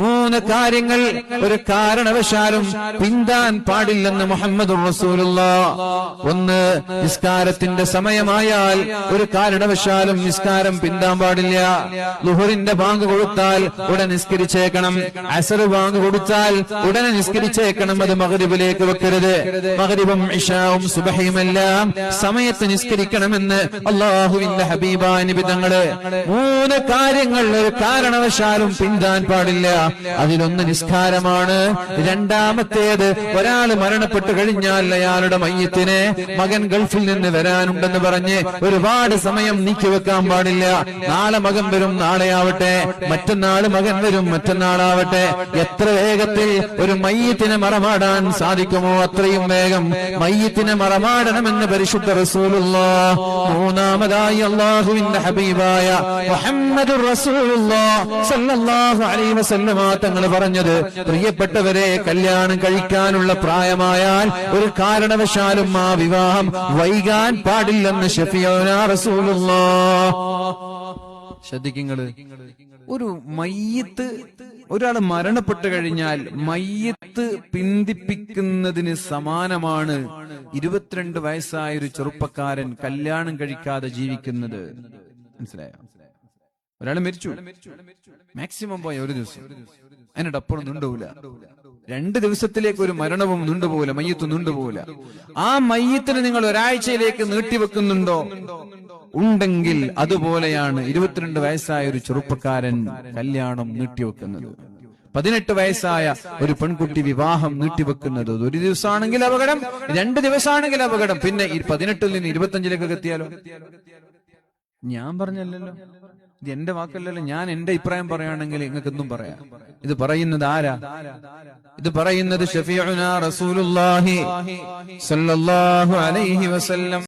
മൂന്ന് കാര്യങ്ങൾ ഒരു കാരണവശാലും പിന്താൻ പാടില്ലെന്ന് മുഹമ്മദുർ റസൂലുള്ളാഹ്. ഒന്ന്, നിസ്കാരത്തിന്റെ സമയമായാൽ ഒരു കാരണവശാലും നിസ്കാരം പിന്താൻ പാടില്ല. ളുഹറിന്റെ ബാങ്ക് കൊടുത്താൽ ഉടനെ നിസ്കരിച്ചേക്കണം. അസർ ബാങ്ക് കൊടുത്താൽ ഉടനെ നിസ്കരിച്ചേക്കണം. അത് മഗ്രിബിലേക്ക് വെക്കരുത്. മഗ്രിബും ഇശാവും സുബ്ഹിയുമെല്ലാം സമയത്ത് നിസ്കരിക്കണമെന്ന് അല്ലാഹുവിന്റെ ഹബീബായ നബി തങ്ങള് മൂന്ന് കാര്യങ്ങൾ ഒരു കാരണവശാലും പിന്താൻ പാടില്ല. അതിലൊന്ന് നിസ്കാരമാണ്. രണ്ടാമത്തേത്, ഒരാൾ മരണപ്പെട്ടു കഴിഞ്ഞാൽ അയാളുടെ മയ്യത്തിനെ മകൻ ഗൾഫിൽ നിന്ന് വരാനുണ്ടെന്ന് പറഞ്ഞ് ഒരുപാട് സമയം നീക്കിവെക്കാൻ പാടില്ല. നാളെ മകൻ വരും, നാളെയാവട്ടെ. മറ്റന്നാൾ മകൻ വരും, മറ്റന്നാളാവട്ടെ. എത്ര വേഗത്തിൽ ഒരു മയ്യത്തിനെ മറമാടാൻ സാധിക്കുമോ അത്രയും വേഗം മയ്യത്തിനെ മറമാടണമെന്ന് പരിശുദ്ധ റസൂലുള്ളാഹ്. മൂന്നാമതായി അല്ലാഹുവിന്റെ ഹബീബായ മുഹമ്മദുർ റസൂലുള്ളാഹ് സല്ലല്ലാഹു അലൈഹി വസല്ലമ തങ്ങൾ പറഞ്ഞത്, പ്രിയപ്പെട്ടവരെ, കല്യാണം കഴിക്കാനുള്ള പ്രായമായാൽ ഒരു കാരണവശാലും ആ വിവാഹം വൈകാൻ പാടില്ലെന്ന് ശഫീഉനാ റസൂലുള്ളാഹ്. ശ്രദ്ധിക്കുങ്ങള്, ഒരു മയ്യിത്ത്, ഒരാൾ മരണപ്പെട്ടു കഴിഞ്ഞാൽ മയ്യിത്ത് പിന്തിപ്പിക്കുന്നതിന് സമാനമാണ് 22 വയസ്സായ ഒരു ചെറുപ്പക്കാരൻ കല്യാണം കഴിക്കാതെ ജീവിക്കുന്നത്. മനസ്സിലായോ? ഒരാൾ മരിച്ചു, മാക്സിമം പോയ ഒരു ദിവസം, അതിനിടെ അപ്പുറം നീണ്ടുപോകില്ല. 2 ദിവസത്തിലേക്ക് ഒരു മരണവും നീണ്ടുപോകില്ല, മയ്യത്ത് നീണ്ടുപോകില്ല. ആ മയ്യത്തിന് നിങ്ങൾ ഒരാഴ്ചയിലേക്ക് നീട്ടിവെക്കുന്നുണ്ടോ? ഉണ്ടെങ്കിൽ അതുപോലെയാണ് 22 വയസ്സായ ഒരു ചെറുപ്പക്കാരൻ കല്യാണം നീട്ടിവെക്കുന്നത്. 18 വയസ്സായ ഒരു പെൺകുട്ടി വിവാഹം നീട്ടിവെക്കുന്നത്. ഒരു ദിവസമാണെങ്കിൽ അപകടം, 2 ദിവസമാണെങ്കിൽ അപകടം. പിന്നെ 18 നിന്ന് 25 എത്തിയാലോ? ഞാൻ പറഞ്ഞല്ലോ, ഇത് എന്റെ വാക്കല്ലല്ലോ. ഞാൻ എന്റെ അഭിപ്രായം പറയുകയാണെങ്കിൽ നിങ്ങൾക്ക് എന്തും പറയാം. ഇത് പറയുന്നത് ആരാ? ഇത് പറയുന്നത് ശഫീഉനാ റസൂലുള്ളാഹി സ്വല്ലല്ലാഹു അലൈഹി വസല്ലം.